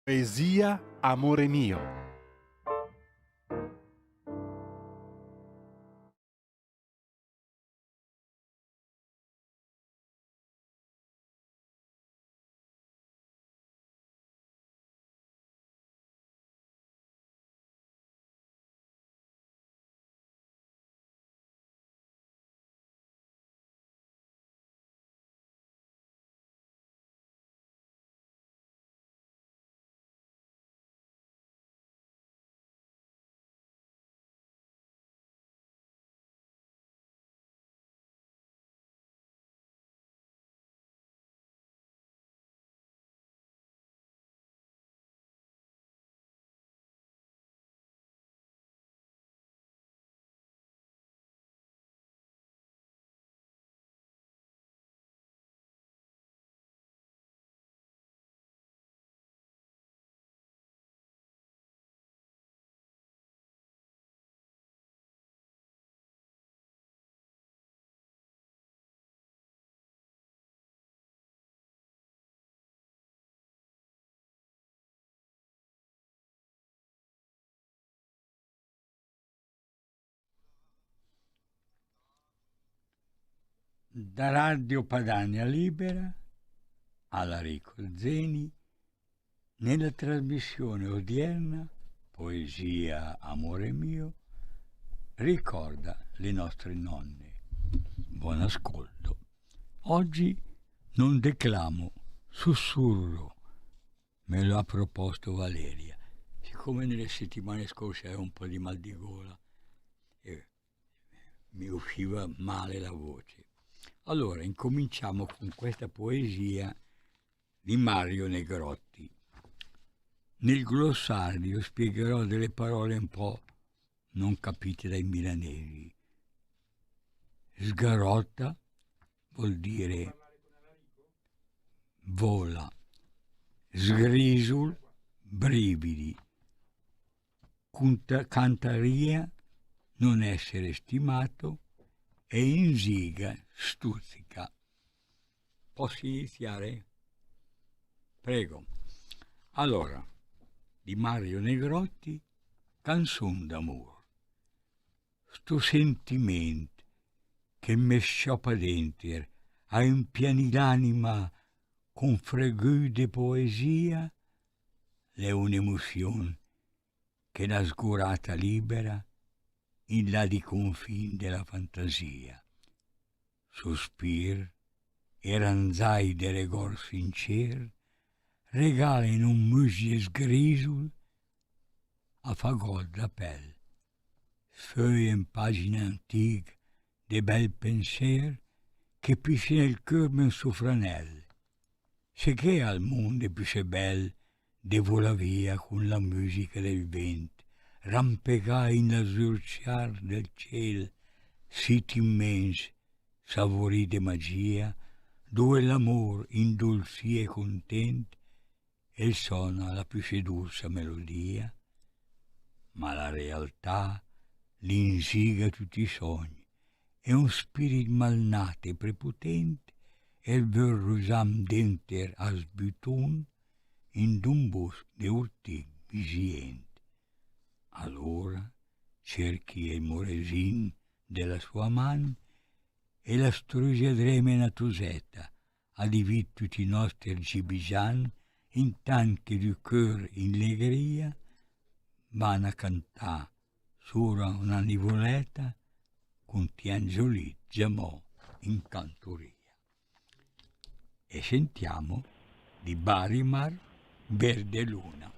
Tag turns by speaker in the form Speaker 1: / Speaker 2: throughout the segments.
Speaker 1: Poesia, amore mio.
Speaker 2: Da Radio Padania Libera alla Rico Zeni, nella trasmissione odierna Poesia, amore mio, ricorda le nostre nonne. Buon ascolto. Oggi non declamo, sussurro, me lo ha proposto Valeria. Siccome nelle settimane scorse avevo un po' di mal di gola e mi usciva male la voce. Allora, incominciamo con questa poesia di Mario Negrotti. Nel glossario spiegherò delle parole un po' non capite dai milanesi. Sgarotta vuol dire vola, sgrisul, brividi, cantaria, non essere stimato, e insiga, stuzzica. Posso iniziare? Prego. Allora, di Mario Negrotti, Canzun d'amor. Sto sentimento che me scioppa dentro a impiani l'anima con fregù di poesia, è un'emozione che la sgurata libera in là di confin della fantasia. Sospir e ranzai de regor sincer regala in un mugies grisul a fagol da pel. Feuille in pagina antique de bel pensier che pisce nel cœur men soffranel. Se che al mondo più bel de vola via con la musica del vento, rampegai in l'azzurciar del ciel, sit immens, savori de magia, dove l'amor indulzi e content, e sona la più sedusa melodia, ma la realtà l'insiga tutti i sogni, e un spirit malnato e prepotente, e il ver rusam denter a sbutun, in d'un bosco de urtic vigient. Allora cerchi il moresin della sua man e la strusia dremena tusetta, a divit tutti i nostri gibigian, in tanti du cœur in legria, van a cantà sopra una nivoletta con Tiangioli Giamò in cantoria. E sentiamo di Barimar Verde Luna.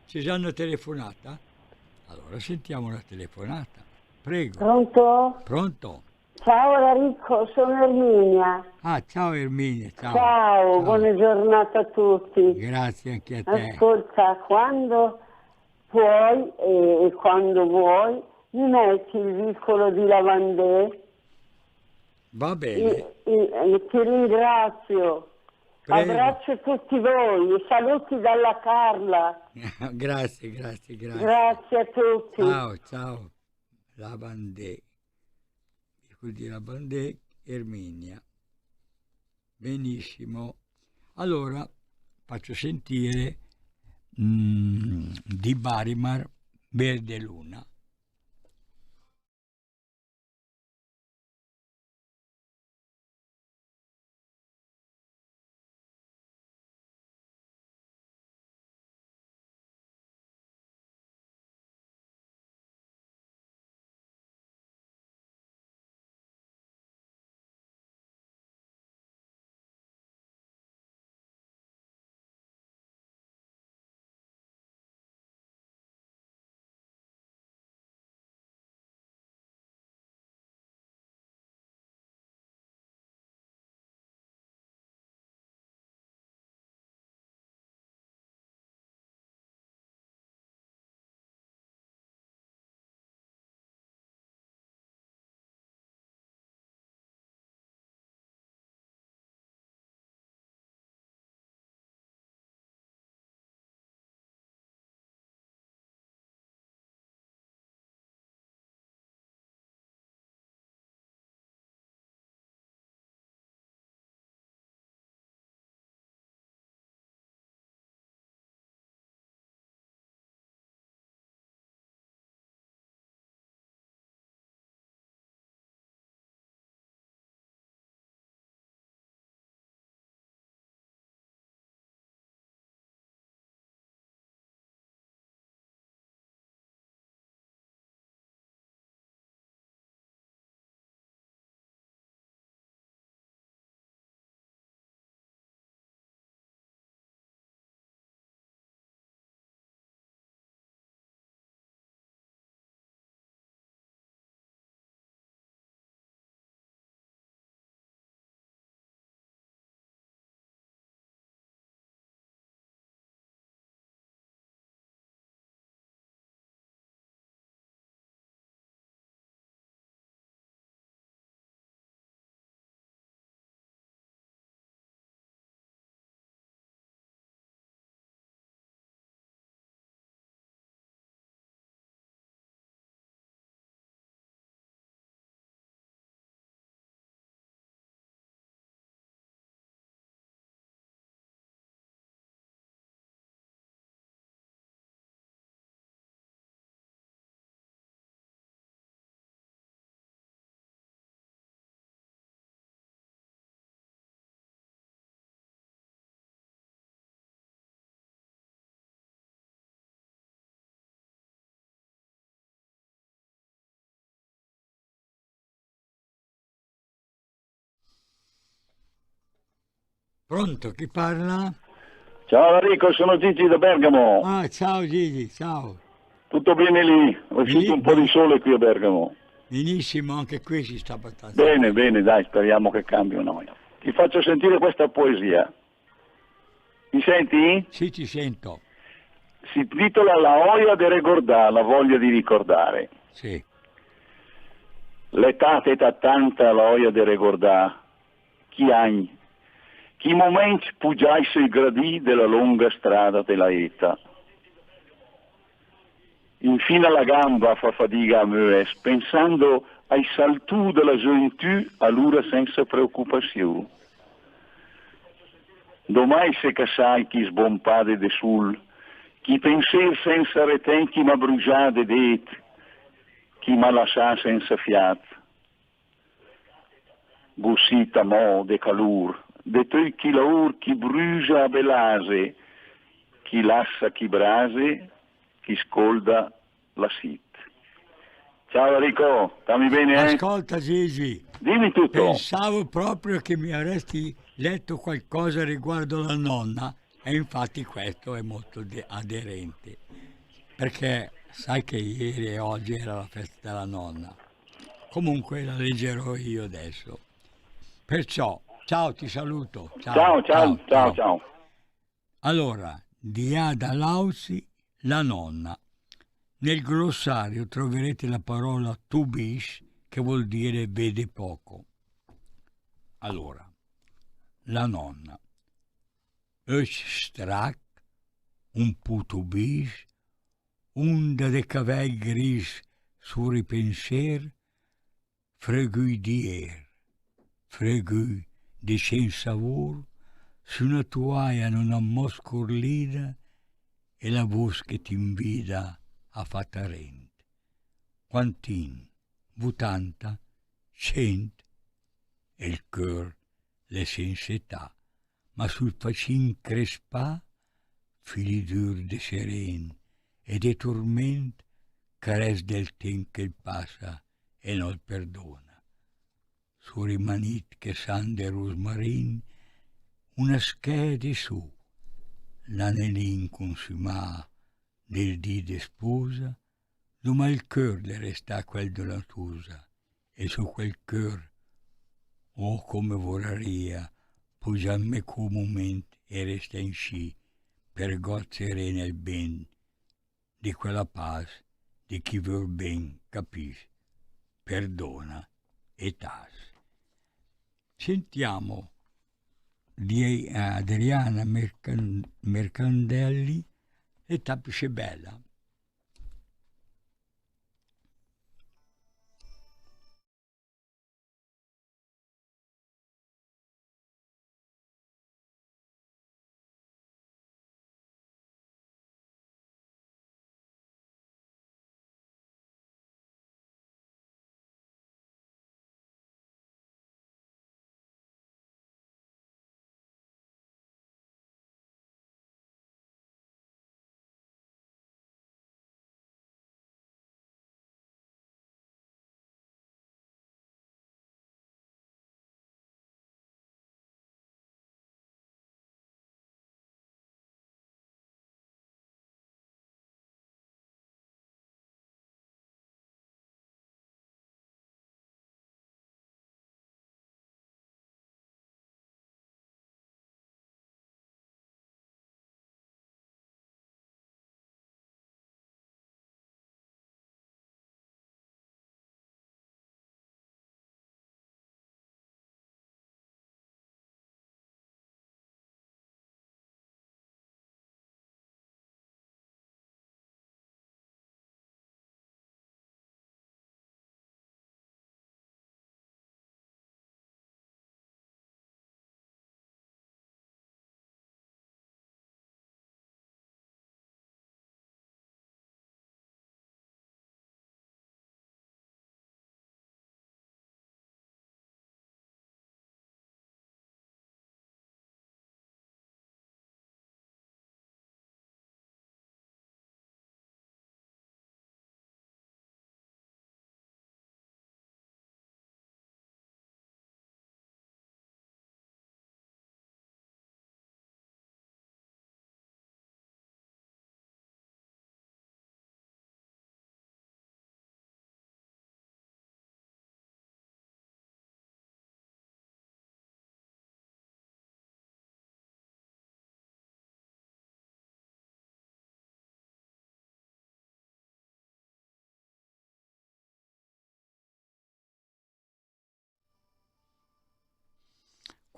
Speaker 2: C'è già una telefonata? Allora sentiamo la telefonata. Prego.
Speaker 3: Pronto?
Speaker 2: Pronto?
Speaker 3: Ciao Enrico, sono Erminia.
Speaker 2: Ah, ciao Erminia, ciao.
Speaker 3: Ciao, buona giornata a tutti.
Speaker 2: Grazie anche a te.
Speaker 3: Ascolta, quando puoi e quando vuoi, mi metti il vicolo di Lavandè.
Speaker 2: Va bene.
Speaker 3: Ti ringrazio.
Speaker 2: Prego.
Speaker 3: Abbraccio tutti voi e saluti dalla Carla.
Speaker 2: Grazie.
Speaker 3: Grazie a tutti.
Speaker 2: Ciao. Lavandè. Di Lavandè, Erminia. Benissimo. Allora, faccio sentire di Barimar Verde Luna. Pronto, chi parla?
Speaker 4: Ciao Enrico, sono Gigi da Bergamo.
Speaker 2: Ah, ciao Gigi, ciao.
Speaker 4: Tutto bene lì? Ho uscito un po' di sole qui a Bergamo.
Speaker 2: Benissimo, anche qui si sta abbastanza
Speaker 4: Bene, bene, dai, speriamo che cambi una voglia. Ti faccio sentire questa poesia. Mi senti?
Speaker 2: Sì, ti sento.
Speaker 4: Si intitola La oia de recordar, la voglia di ricordare.
Speaker 2: Sì.
Speaker 4: L'età è tanta la oia de recordar. Chi anni? Chi momenti pugiai sui gradì della lunga strada della età. Infine alla gamba fa fatica a mues, pensando ai saltù della gioventù all'ora senza preoccupazione. Domai se casai chi sbompade de sul, chi penser senza reten chi m'ha bruciate det, chi m'ha lascià senza fiat. Gussita mo de calur, de tu chi laur chi brucia a belase, chi lassa chi brase, chi scolda la sit. Ciao Enrico, stammi bene?
Speaker 2: Ascolta Gigi,
Speaker 4: Dimmi tutto.
Speaker 2: pensavo proprio che mi avresti letto qualcosa riguardo la nonna e infatti questo è molto aderente, perché sai che ieri e oggi era la festa della nonna. Comunque la leggerò io adesso. Perciò, ciao, ti saluto.
Speaker 4: Ciao.
Speaker 2: Allora, di Ada Lausi, la nonna. Nel glossario troverete la parola tubish, che vuol dire vede poco. Allora, la nonna. Öch strak, un putubish, onda de cavell gris su ripenser, fregui dier, fregui de sen savor, su una toaia non ha moscorlida e la voce che ti invita a fatta rente. Quantin, 80, 100 e il cœur le senza età, ma sul facin crespà fili dur de seren e de torment carès del temp che il passa e non il perdona. Su rimanit che san de rosmarin una schede su, l'anelin consumà del dì de sposa, doma il cœur le resta quel de la tusa, e su quel cœur, oh come voraria, pugiamme co moment e resta in sci, per God serena il ben, di quella pace, di chi vuol ben capisce, perdona e tas. Sentiamo di Adriana Mercandelli e Tapisce Bella.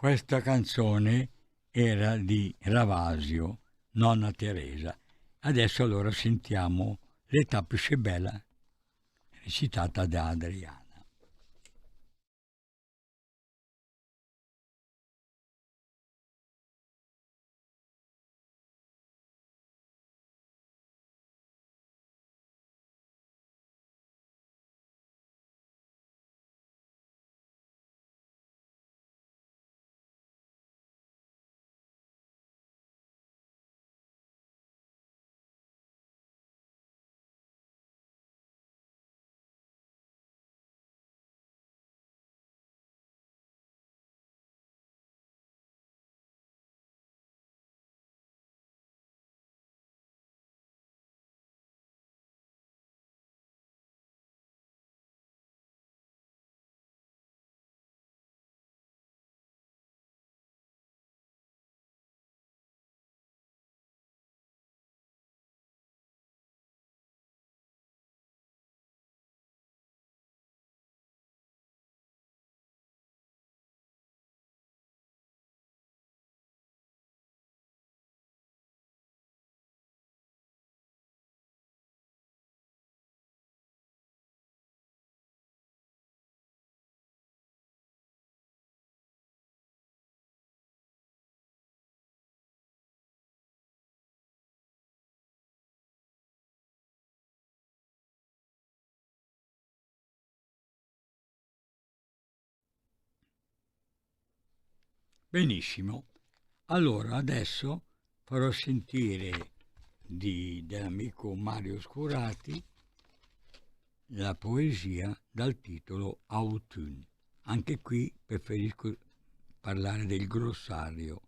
Speaker 2: Questa canzone era di Ravasio, Nonna Teresa. Adesso allora sentiamo Le Tapisce Bella, recitata da Adriana. Benissimo. Allora, adesso farò sentire dell'amico Mario Scurati la poesia dal titolo Autunn. Anche qui preferisco parlare del glossario.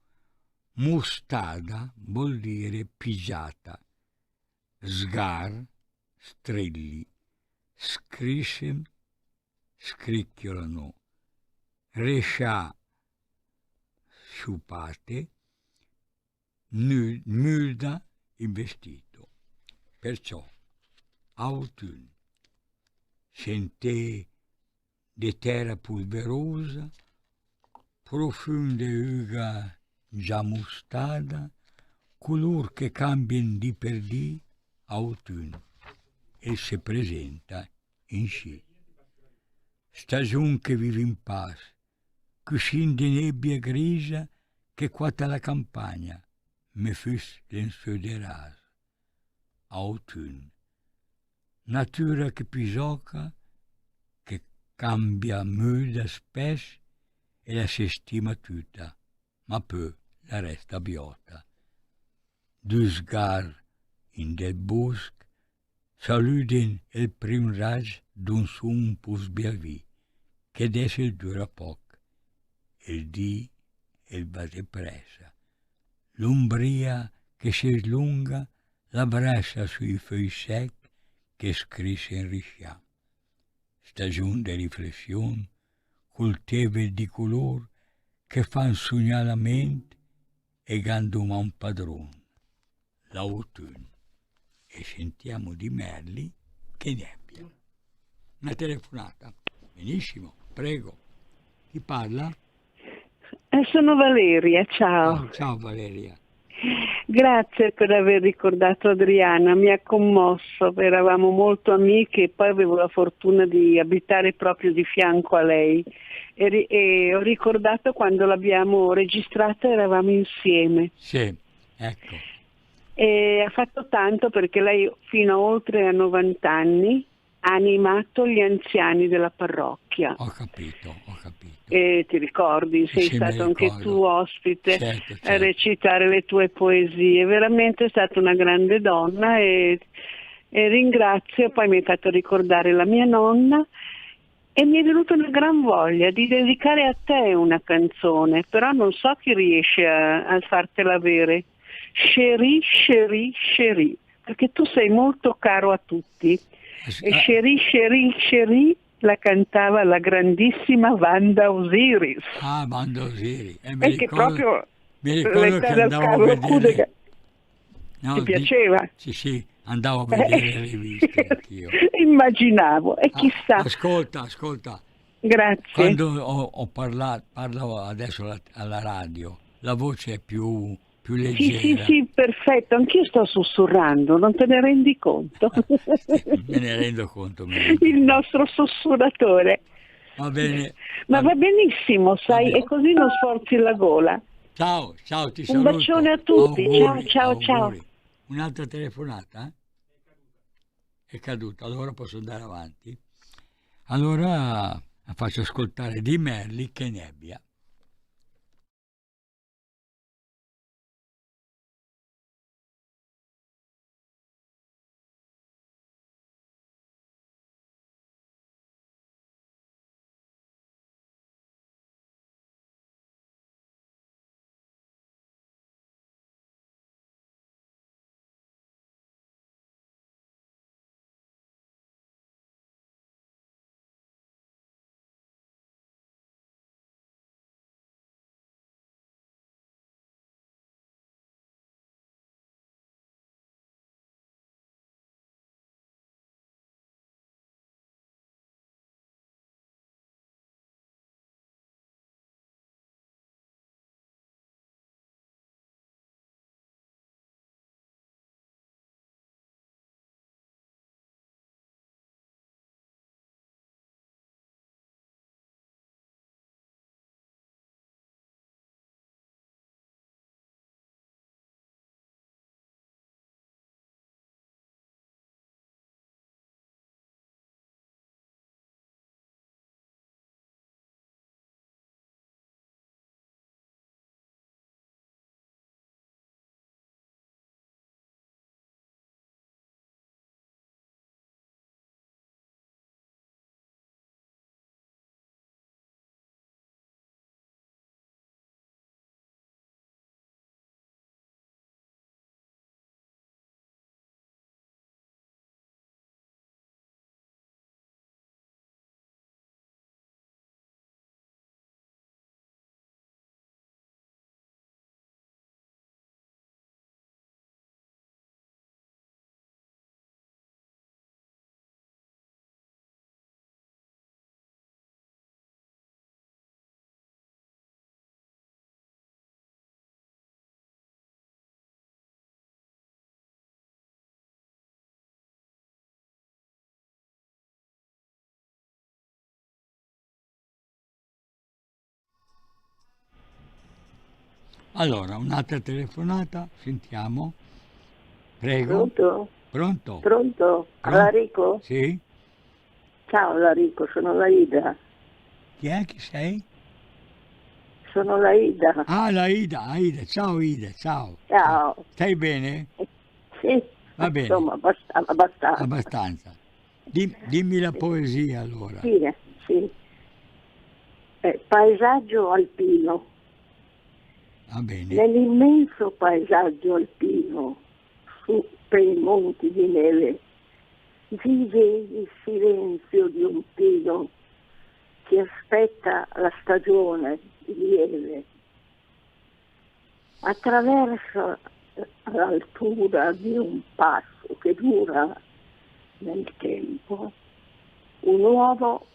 Speaker 2: Mustada vuol dire pigiata, sgar, strilli, scriscem, scricchiolano, rescià, sciupate, mulda, il vestito. Perciò, autunn, sentè de terra pulverosa, profonde uga già mustada, color che cambien di per di, autunn, e se presenta in sci. Stagion che vive in pace, cuscin di nebbia grigia che quatta la campagna, me fus l'enso de ras. Autunn, natura che pisoca, che cambia muda spes e la si stima tutta, ma poi la resta biota. Dus gar in del bosc saluden el prim rag d'un sun pus biavi, che des il dura poc, il dì il va depressa. L'umbria che si slunga la braccia sui feuilles secs che scrisse in riscià. Stagion de riflessione, col teve di color che fan sognar la mente e ganduma un padron, l'autunn. E sentiamo di Merli che nebbia. Una telefonata. Benissimo, prego. Chi parla?
Speaker 5: Sono Valeria, ciao.
Speaker 2: Ciao Valeria.
Speaker 5: Grazie per aver ricordato Adriana, mi ha commosso, eravamo molto amiche e poi avevo la fortuna di abitare proprio di fianco a lei e ho ricordato quando l'abbiamo registrata eravamo insieme.
Speaker 2: Sì, ecco.
Speaker 5: E ha fatto tanto perché lei fino a oltre a 90 anni ha animato gli anziani della parrocchia.
Speaker 2: Ho capito.
Speaker 5: E ti ricordi, sei
Speaker 2: Sì,
Speaker 5: stato anche
Speaker 2: ricordo.
Speaker 5: tu ospite
Speaker 2: Certo.
Speaker 5: a recitare le tue poesie. Veramente è stata una grande donna e ringrazio, poi mi hai fatto ricordare la mia nonna e mi è venuta una gran voglia di dedicare a te una canzone, però non so chi riesce a fartela avere. Chérie, chérie, chérie, perché tu sei molto caro a tutti. E Chérie, chérie, chérie la cantava la grandissima Wanda Osiris.
Speaker 2: Ah, Wanda Osiris.
Speaker 5: Perché proprio
Speaker 2: mi ricordo che
Speaker 5: dal
Speaker 2: andavo a
Speaker 5: Carlo
Speaker 2: vedere...
Speaker 5: Cudega.
Speaker 2: No,
Speaker 5: Ti piaceva?
Speaker 2: Sì, andavo a vedere le riviste anch'io.
Speaker 5: Immaginavo, e chissà.
Speaker 2: Ascolta.
Speaker 5: Grazie.
Speaker 2: Quando ho parlo adesso alla radio, la voce è più leggera.
Speaker 5: Sì, perfetto, anch'io sto sussurrando, non te ne rendi conto?
Speaker 2: Me ne rendo conto.
Speaker 5: Il nostro sussurratore.
Speaker 2: Va bene.
Speaker 5: Ma va benissimo, sai,
Speaker 2: bene.
Speaker 5: e così non sforzi la gola.
Speaker 2: Ciao, ti
Speaker 5: Un
Speaker 2: saluto.
Speaker 5: bacione a tutti,
Speaker 2: Auguri,
Speaker 5: ciao.
Speaker 2: auguri. Un'altra telefonata? È caduta, allora posso andare avanti. Allora faccio ascoltare di Merli che nebbia. Allora, un'altra telefonata, sentiamo. Prego.
Speaker 6: Pronto?
Speaker 2: Pronto?
Speaker 6: Pronto? Larico?
Speaker 2: Sì?
Speaker 6: Ciao Larico, sono la Ida.
Speaker 2: Chi è? Chi sei?
Speaker 6: Sono la Ida.
Speaker 2: Ah, la Ida. Ciao Ida, ciao.
Speaker 6: Ciao.
Speaker 2: Stai bene?
Speaker 6: Sì,
Speaker 2: Va bene.
Speaker 6: insomma, abbastanza.
Speaker 2: Abbastanza. Dimmi la poesia allora.
Speaker 6: Sì. Paesaggio alpino.
Speaker 2: Va bene.
Speaker 6: Nell'immenso paesaggio alpino, su per i monti di neve, vive il silenzio di un pino che aspetta la stagione lieve. Attraverso l'altura di un passo che dura nel tempo, un uovo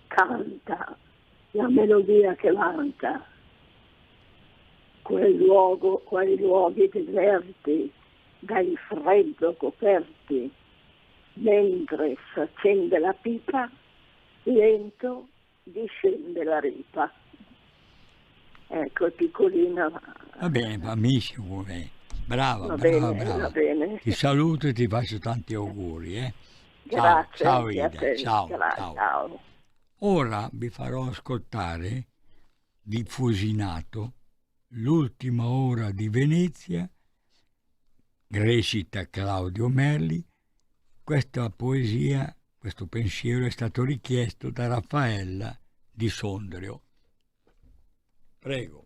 Speaker 6: canta la melodia che vanta. Quei luoghi deserti, dal freddo coperti, mentre s'accende la pipa, lento discende la ripa. Ecco, è piccolina.
Speaker 2: Va bene, benissimo. Brava.
Speaker 6: Va bene.
Speaker 2: Ti saluto e ti faccio tanti auguri.
Speaker 6: Grazie
Speaker 2: Ciao
Speaker 6: anche a
Speaker 2: Ida,
Speaker 6: te.
Speaker 2: ciao.
Speaker 6: Ciao.
Speaker 2: Ora vi farò ascoltare di Fusinato, L'ultima ora di Venezia, recita Claudio Merli. Questa poesia, questo pensiero è stato richiesto da Raffaella di Sondrio. Prego.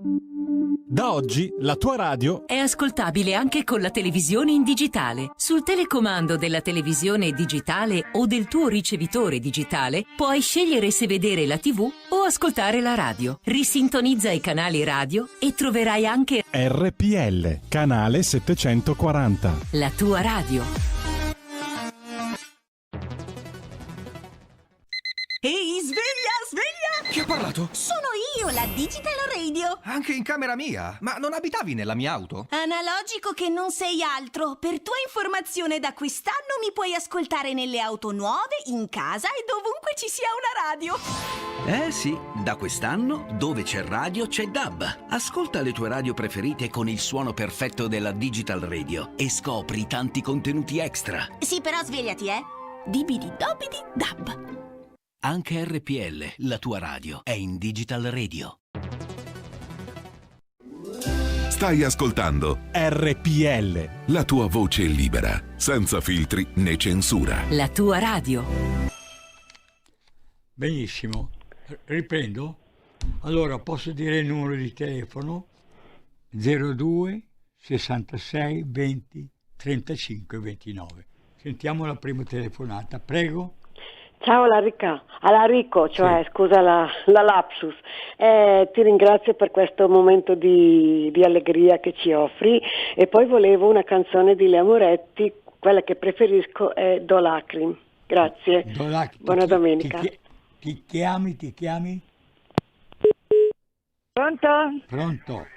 Speaker 1: Da oggi la tua radio
Speaker 7: È ascoltabile anche con la televisione in digitale. Sul telecomando della televisione digitale o del tuo ricevitore digitale puoi scegliere se vedere la TV o ascoltare la radio. Risintonizza i canali radio e troverai anche
Speaker 1: RPL, canale 740.
Speaker 7: la tua radio.
Speaker 8: Ehi, sveglia, sveglia!
Speaker 9: Chi ha parlato?
Speaker 8: Sono io, la Digital Radio.
Speaker 9: Anche in camera mia? Ma non abitavi nella mia auto?
Speaker 8: Analogico che non sei altro. Per tua informazione, da quest'anno mi puoi ascoltare nelle auto nuove, in casa e dovunque ci sia una radio.
Speaker 10: Eh sì, da quest'anno dove c'è radio c'è DAB. Ascolta le tue radio preferite con il suono perfetto della Digital Radio e scopri tanti contenuti extra.
Speaker 8: Sì, però svegliati, Dibidi dobidi dab.
Speaker 10: Anche RPL, la tua radio, è in Digital Radio.
Speaker 11: Stai ascoltando
Speaker 1: RPL,
Speaker 11: la tua voce libera, senza filtri né censura.
Speaker 7: La tua radio.
Speaker 2: Benissimo, riprendo? Allora, posso dire il numero di telefono? 02 66 20 35 29. Sentiamo la prima telefonata, prego.
Speaker 3: Ciao Alarico, cioè sì. Scusa la lapsus. Ti ringrazio per questo momento di allegria che ci offri e poi volevo una canzone di Lea Moretti, quella che preferisco è Do Lacrim. Grazie. Buona domenica.
Speaker 2: Ti chiami?
Speaker 12: Pronto?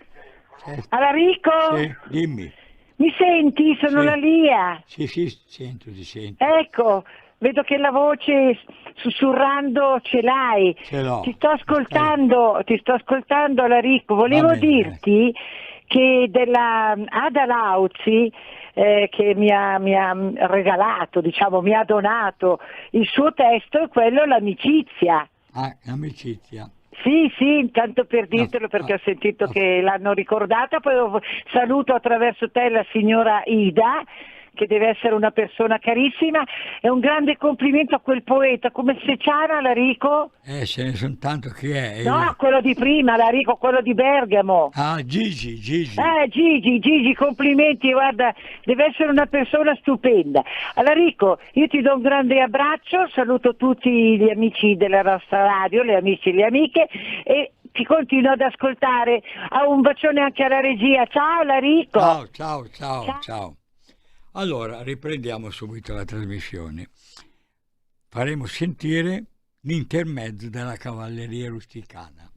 Speaker 2: Alarico?
Speaker 12: Sì,
Speaker 2: dimmi.
Speaker 12: Mi senti? Sono
Speaker 2: sì.
Speaker 12: La Lia.
Speaker 2: Sì, ti sento.
Speaker 12: Ecco, vedo che la voce sussurrando ce l'hai.
Speaker 2: Ce l'ho.
Speaker 12: Ti sto ascoltando Alarico. Volevo dirti che della Ada Lauzi, che mi ha regalato, diciamo, mi ha donato il suo testo, è quello L'amicizia.
Speaker 2: Ah, l'amicizia.
Speaker 12: Sì, intanto per dirtelo perché ho sentito che l'hanno ricordata, poi saluto attraverso te la signora Ida, che deve essere una persona carissima, e un grande complimento a quel poeta, come si chiama Alarico?
Speaker 2: Ce ne sono tanto, chi è?
Speaker 12: No, quello di prima, Alarico, quello di Bergamo.
Speaker 2: Ah, Gigi.
Speaker 12: Gigi, complimenti, guarda, deve essere una persona stupenda. Alarico, io ti do un grande abbraccio, saluto tutti gli amici della nostra radio, le amici e le amiche, e ti continuo ad ascoltare. Un bacione anche alla regia. Ciao Alarico.
Speaker 2: Ciao. Allora, riprendiamo subito la trasmissione. Faremo sentire l'intermezzo della cavalleria rusticana.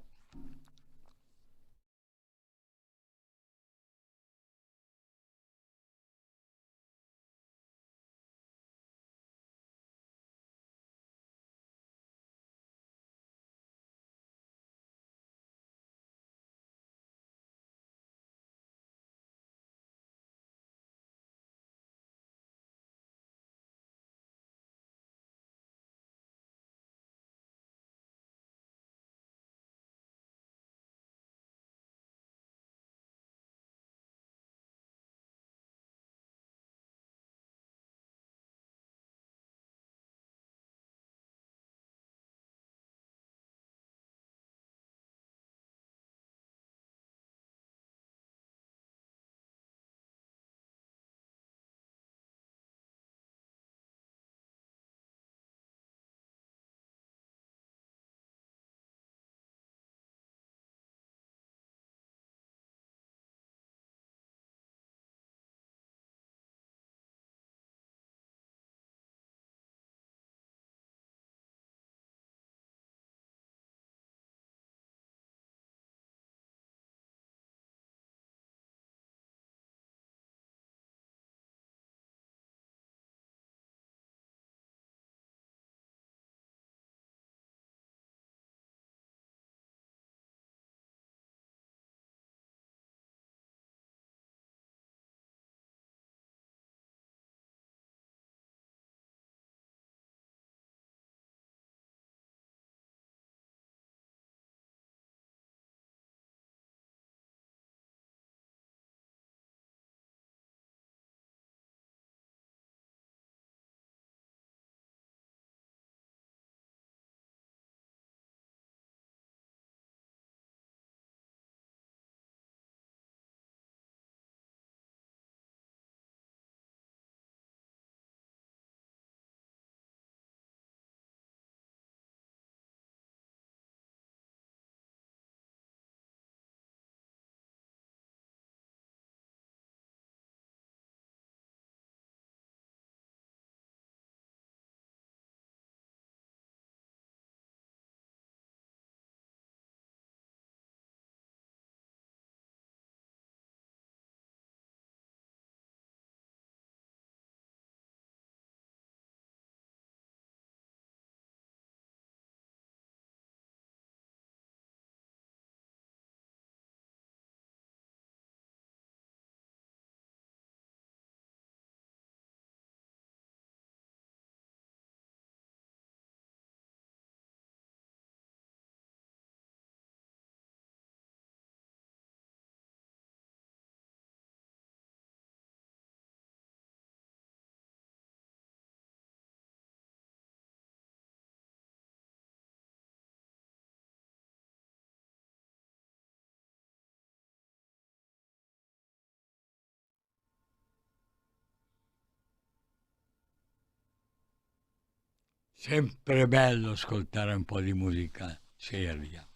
Speaker 2: Sempre bello ascoltare un po' di musica seria.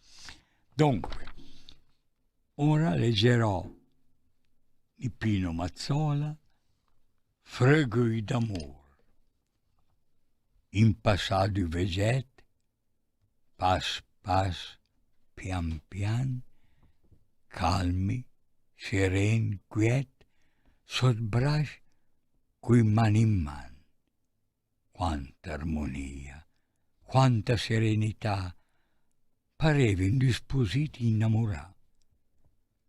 Speaker 2: Dunque, ora leggerò di Pino Mazzola Fregui d'amour. In passat du veget, pas pas, pian pian, calmi, seren, quiet, sot braç, coi man in man. Quanta armonia, quanta serenità, parevano due spositi innamorati.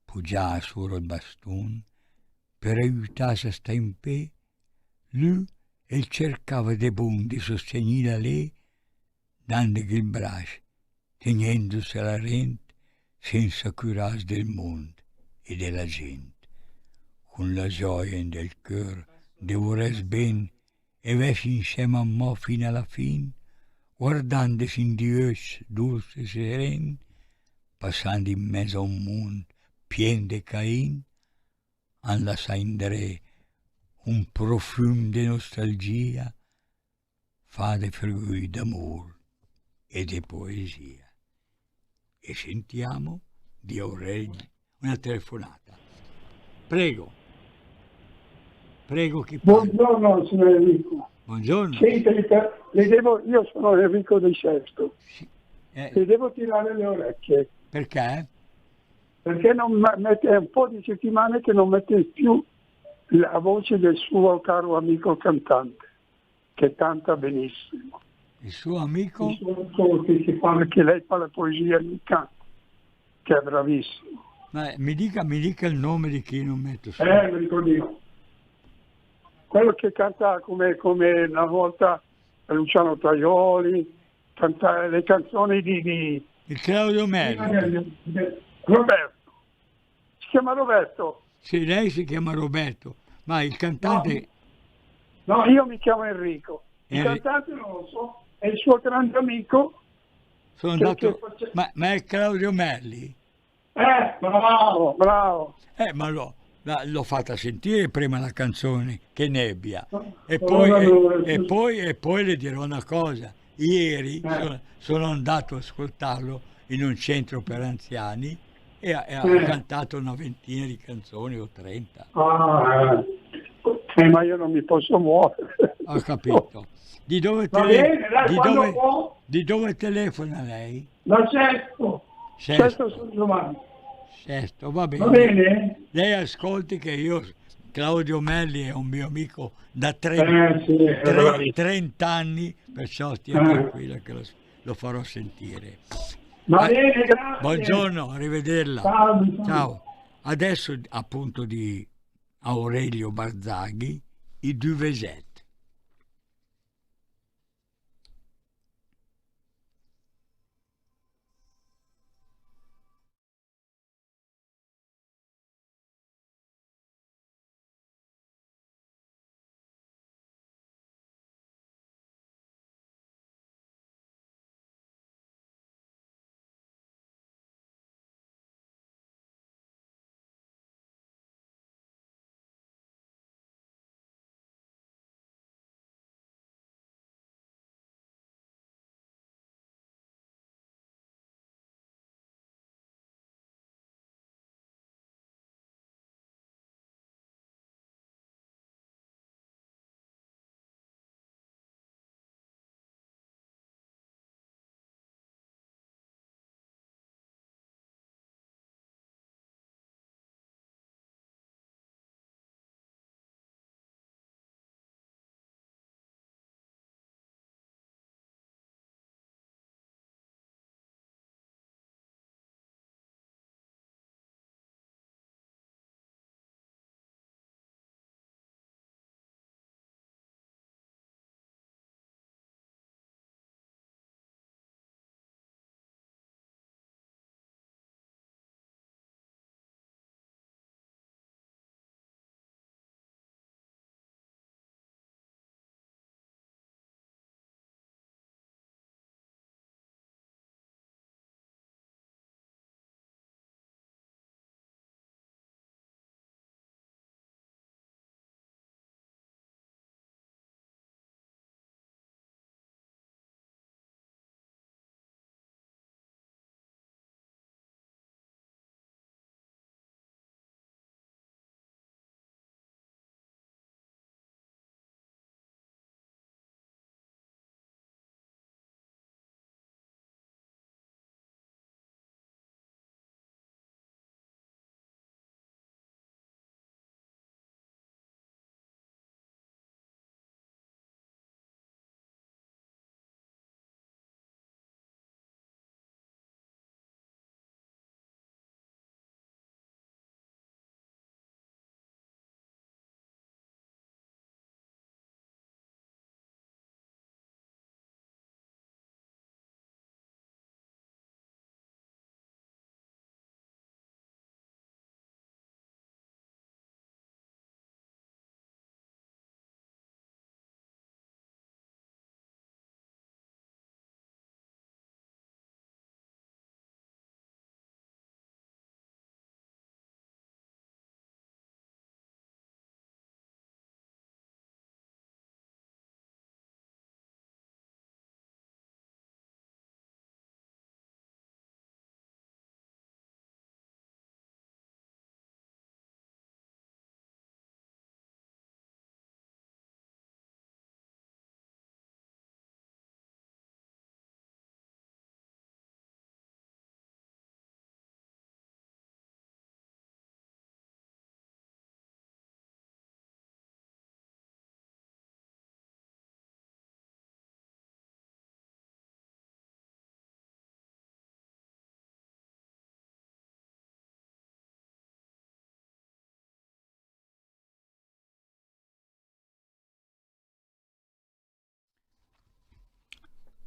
Speaker 2: Poggià sopra il bastone, per aiutarsi a stare in pe, lui e cercava de bon di sostenere lei, dandogli il braccio, tenendosi la rente, senza curarsi del mondo e della gente. Con la gioia del cœur de vorres ben e vesci insieme a mo fino alla fine, guardandosi in Dios dulce e seren, passando in mezzo a un mondo pien de Cain, han lasciato indre un profumo di nostalgia, fa de fregui d'amor e di poesia. E sentiamo di Aurelio una telefonata. Prego. Prego chi parla.
Speaker 13: Buongiorno signor Enrico.
Speaker 2: Buongiorno.
Speaker 13: Senta, io sono Enrico del Sesto.
Speaker 2: Sì.
Speaker 13: Le devo tirare le orecchie.
Speaker 2: Perché?
Speaker 13: Perché non mette, è un po' di settimane che non mette più la voce del suo caro amico cantante, che canta benissimo.
Speaker 2: Il suo amico?
Speaker 13: Il suo amico che lei fa la poesia e canta, che è bravissimo.
Speaker 2: Ma mi dica il nome di chi non metto su.
Speaker 13: Mi ricordo io. Quello che canta come una volta Luciano Tajoli, canta le canzoni di
Speaker 2: il Claudio Melli.
Speaker 13: Roberto. Si chiama Roberto?
Speaker 2: Sì, lei si chiama Roberto, ma il cantante...
Speaker 13: No, io mi chiamo Enrico. Il cantante non lo so, è il suo grande amico.
Speaker 2: Sono andato... Ma è Claudio Melli?
Speaker 13: Bravo.
Speaker 2: Ma l'ho fatta sentire prima la canzone, Che nebbia. E poi le dirò una cosa. Ieri sono andato a ascoltarlo in un centro per anziani e ha cantato una ventina di canzoni o 30.
Speaker 13: Ma io non mi posso muovere.
Speaker 2: Ho capito. Di dove telefona lei?
Speaker 13: Da Sesto San Giovanni.
Speaker 2: Sesto, va bene.
Speaker 13: Va bene?
Speaker 2: Lei ascolti che io, Claudio Melli è un mio amico da 30 anni, perciò stia tranquilla che lo farò sentire.
Speaker 13: Va bene, grazie.
Speaker 2: Buongiorno, arrivederla. Ciao. Adesso appunto di Aurelio Barzaghi, i Duveset.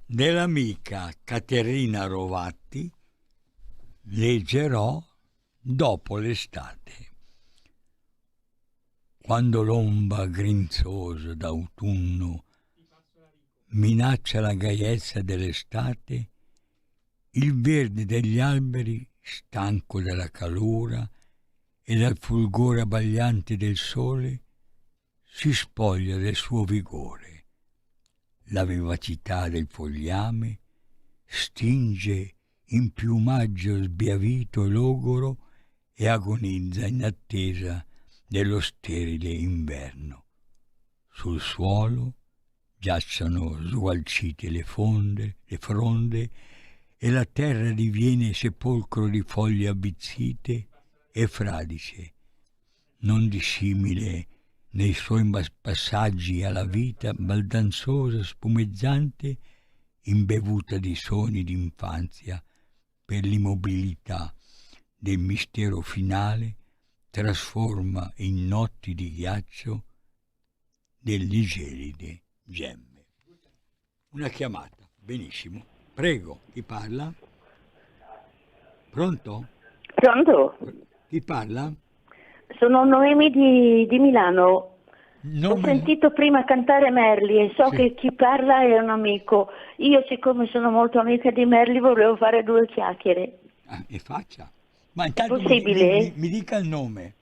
Speaker 2: dell'amica Caterina Rovatti leggerò dopo l'estate. Quando l'ombra grinzosa d'autunno minaccia la gaiezza dell'estate, il verde degli alberi, stanco dalla calura e dal fulgore abbagliante del sole, si spoglia del suo vigore. La vivacità del fogliame stinge in piumaggio sbiavito e logoro e agonizza in attesa dello sterile inverno. Sul suolo giacciono sgualcite le fronde, e la terra diviene sepolcro di foglie avvizzite e fradice, non dissimile nei suoi passaggi alla vita baldanzosa, spumeggiante, imbevuta di sogni d'infanzia, per l'immobilità del mistero finale, trasforma in notti di ghiaccio delle gelide gemme. Una chiamata, benissimo. Prego, chi parla? Pronto?
Speaker 14: Pronto?
Speaker 2: Chi parla?
Speaker 14: Sono Noemi di Milano. Ho sentito prima cantare Merli e so che chi parla è un amico. Io, siccome sono molto amica di Merli, volevo fare 2 chiacchiere.
Speaker 2: E faccia. Ma intanto
Speaker 14: possibile?
Speaker 2: mi dica il nome.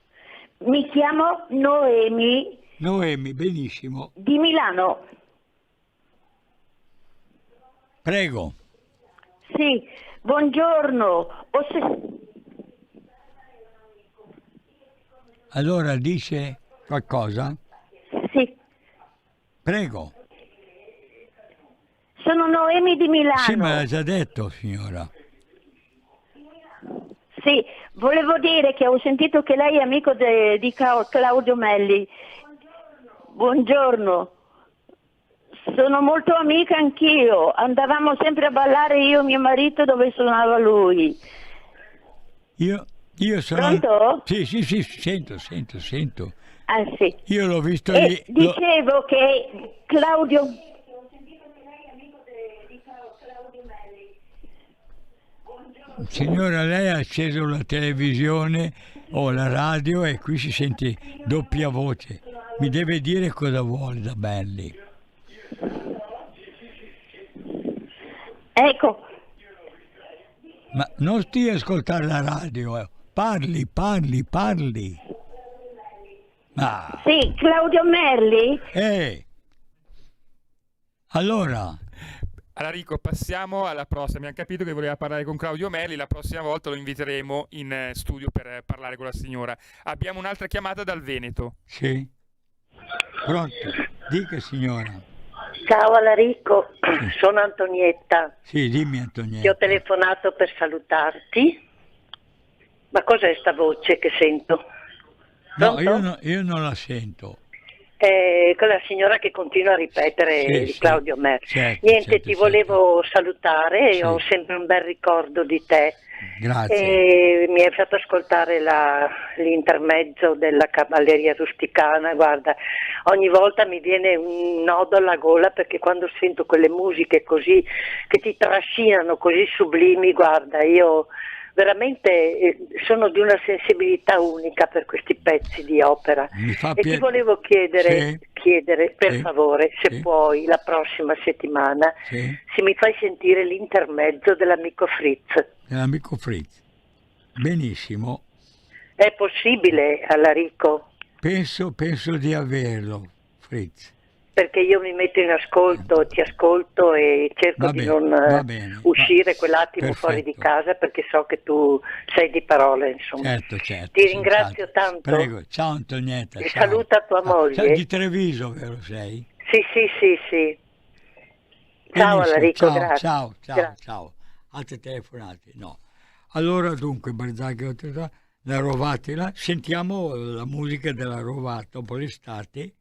Speaker 14: Mi chiamo Noemi.
Speaker 2: Noemi, benissimo.
Speaker 14: Di Milano.
Speaker 2: Prego.
Speaker 14: Sì, buongiorno.
Speaker 2: Allora dice qualcosa?
Speaker 14: Sì.
Speaker 2: Prego.
Speaker 14: Sono Noemi di Milano.
Speaker 2: Sì, me l'ha già detto, signora.
Speaker 14: Sì, volevo dire che ho sentito che lei è amico di Claudio Melli. Buongiorno. Sono molto amica anch'io. Andavamo sempre a ballare io e mio marito dove suonava lui.
Speaker 2: Io sono...
Speaker 14: Pronto?
Speaker 2: Sì, sento.
Speaker 14: Ah sì.
Speaker 2: Io l'ho visto lì.
Speaker 14: Dicevo che Claudio...
Speaker 2: Signora, lei ha acceso la televisione o la radio e qui si sente doppia voce. Mi deve dire cosa vuole da Belli.
Speaker 14: Ecco.
Speaker 2: Ma non stia a ascoltare la radio, parli. Ah.
Speaker 14: Sì, Claudio Merli?
Speaker 2: Allora
Speaker 15: Rico, passiamo alla prossima. Abbiamo capito che voleva parlare con Claudio Merli, la prossima volta lo inviteremo in studio per parlare con la signora. Abbiamo un'altra chiamata dal Veneto.
Speaker 2: Sì. Pronto? Dica, signora.
Speaker 14: Ciao Alarico, sono Antonietta.
Speaker 2: Sì, dimmi Antonietta.
Speaker 14: Ti ho telefonato per salutarti. Ma cos'è sta voce che sento?
Speaker 2: No, io non la sento.
Speaker 14: Quella signora che continua a ripetere
Speaker 2: Sì,
Speaker 14: Claudio Merli.
Speaker 2: Certo,
Speaker 14: Niente, ti volevo salutare, ho sempre un bel ricordo di te.
Speaker 2: Grazie.
Speaker 14: Mi hai fatto ascoltare l'intermezzo della cavalleria rusticana, guarda, ogni volta mi viene un nodo alla gola perché quando sento quelle musiche così che ti trascinano, così sublimi, guarda, io veramente sono di una sensibilità unica per questi pezzi di opera e ti volevo chiedere per favore se puoi la prossima settimana se mi fai sentire l'intermezzo dell'amico Fritz.
Speaker 2: Dell'amico Fritz, benissimo.
Speaker 14: È possibile, Alarico?
Speaker 2: Penso di averlo, Fritz.
Speaker 14: Perché io mi metto in ascolto, ti ascolto e cerco di non uscire quell'attimo fuori di casa perché so che tu sei di parole, insomma.
Speaker 2: Certo.
Speaker 14: Ti ringrazio tanto.
Speaker 2: Prego, ciao Antonietta.
Speaker 14: E saluta tua moglie.
Speaker 2: Sei di Treviso, vero sei?
Speaker 14: Sì. Ciao Alarico, grazie.
Speaker 2: Ciao. Altre telefonate? No. Allora dunque, Barzaghi, la Rovati, sentiamo la musica della Rovata dopo l'estate.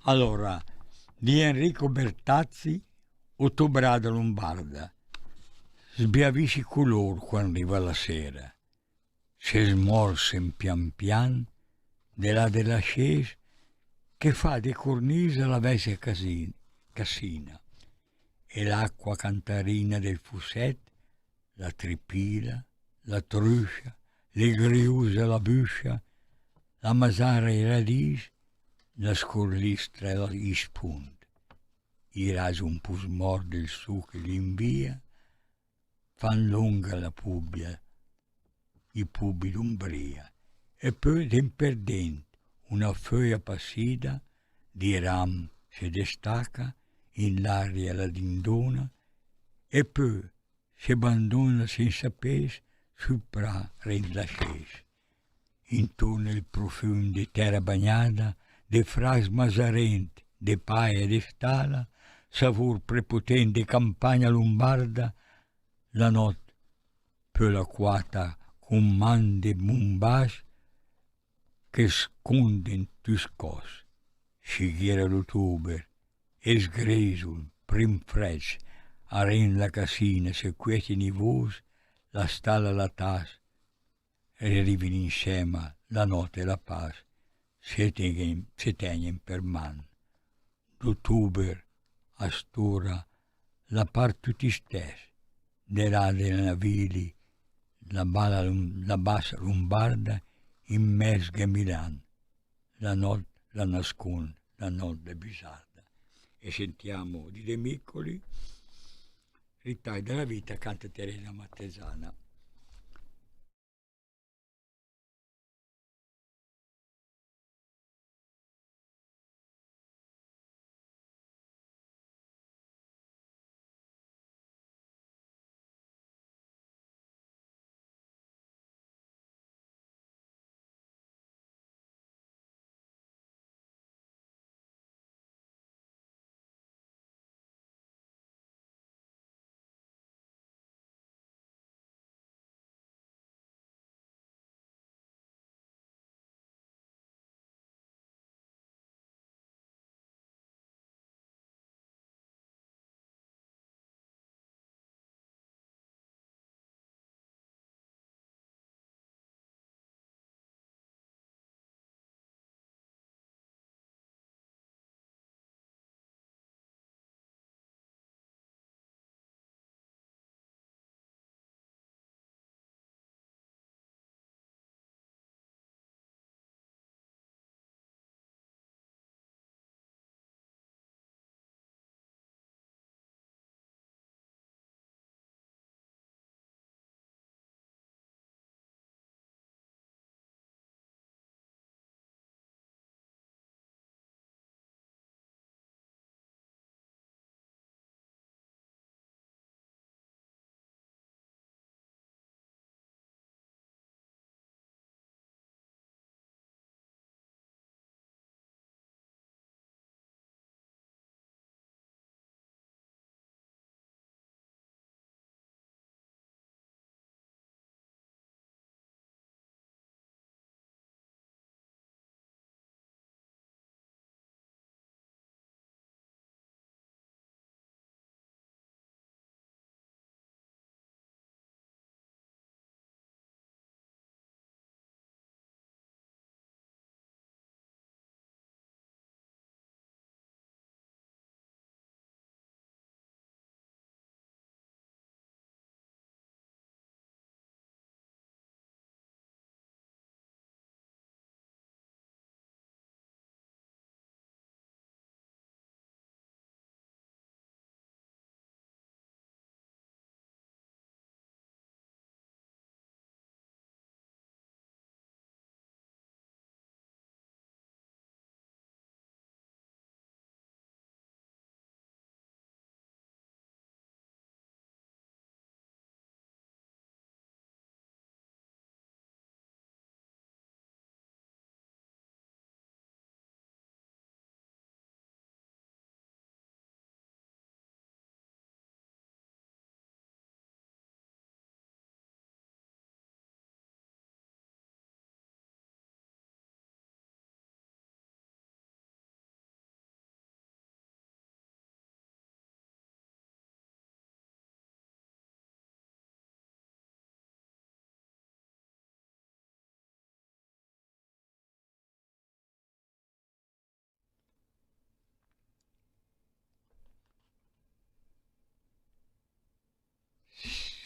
Speaker 2: Allora, di Enrico Bertazzi, Ottobrada Lombarda. Sbiavisci color quando arriva la sera. Se smorsen pian pian della scesa che fa di cornisa la vecchia cassina e l'acqua cantarina del fuset, la tripila, la truscia, le griuse la buscia, la masara e i radici, la scorlistra e gli spunti. I rasi un po' smorde il su che li invia, fan lunga la pubbia, i pubi d'umbria, e poi demperdente una foglia passida di ram si destaca in l'aria la dindona, e poi si abbandona senza pes sopra la scesa. Intorno il profumo di terra bagnata, de fras masarenti, de paia e de stala, savor prepotente campagna lombarda, la notte per la quata con man de mumbas che sconden tus cos. Scigliera l'ottobre e sgresul, prim frecce, aren la casina, se quieti nivos, la stalla la tas, e arrivino insieme la notte e la paz, se tenien per man. D'ottobre a stora la par tutti stessi, derà dei navili, la bassa lombarda in mesga Milan, la notte la nasconde, la notte bisarda. E sentiamo di De Miccoli, Ritagli della vita, canta Teresa Mattesana.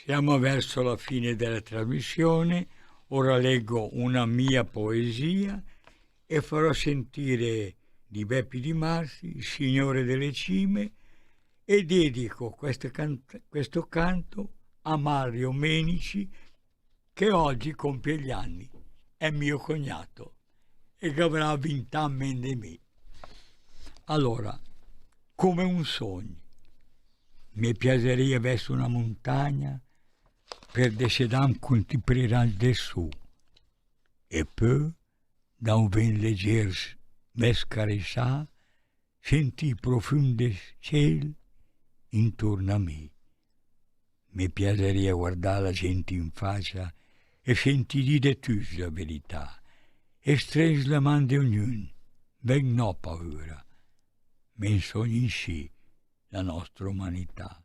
Speaker 2: Siamo verso la fine della trasmissione. Ora leggo una mia poesia e farò sentire di Beppi Di Masi, Il Signore delle Cime, e dedico questo canto a Mario Menici, che oggi compie gli anni. È mio cognato e che avrà 20 anni di me. Allora, come un sogno, mi piacerebbe verso una montagna per décider contemplare dessous. Et peu, dans un vent léger m'escarissa, senti profondo ciel intorno a me. Mi piacerebbe guardare la gente in faccia e sentire dire tutti la verità. E stringe la mano di ognuno, ben no paura, ma in sogni in sé la nostra umanità.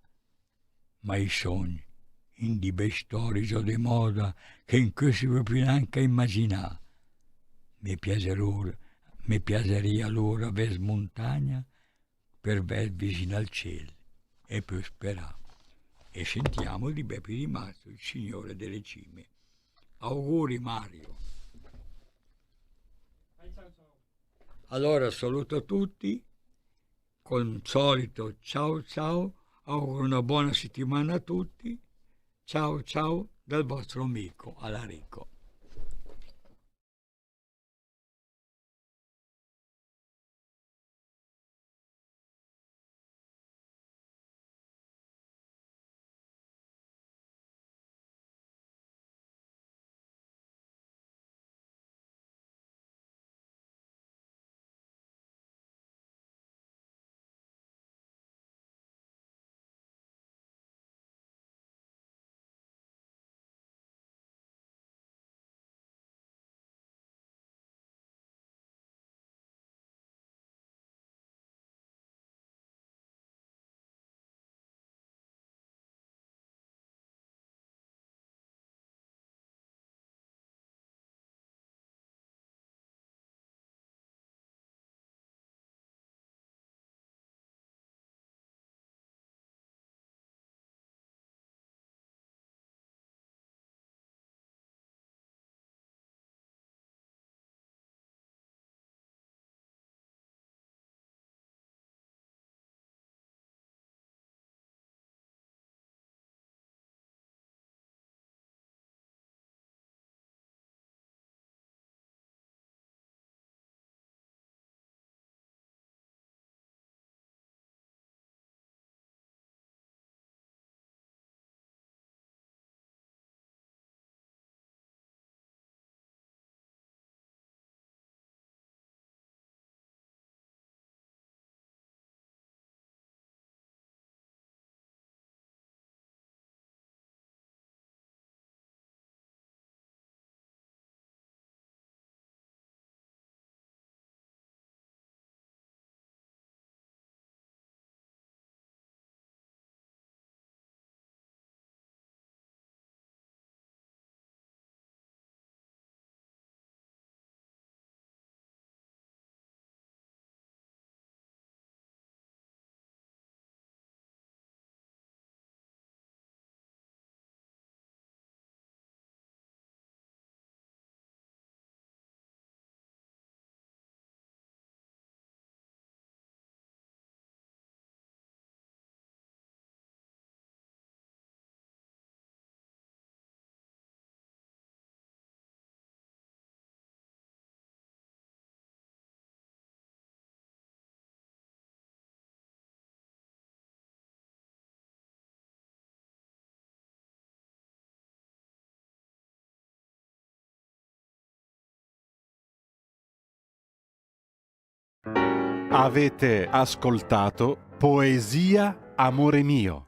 Speaker 2: Ma i sogni in di bei storici o di moda che in cui si può più neanche immaginare. Mi piacerebbe allora ver montagna per ver vicino al cielo e per sperare. E sentiamo di Beppi Di Masi, Il Signore delle Cime. Auguri Mario. Allora saluto tutti con il solito ciao ciao, auguro una buona settimana a tutti. Ciao ciao dal vostro amico Alarico.
Speaker 1: Avete ascoltato Poesia, amore mio,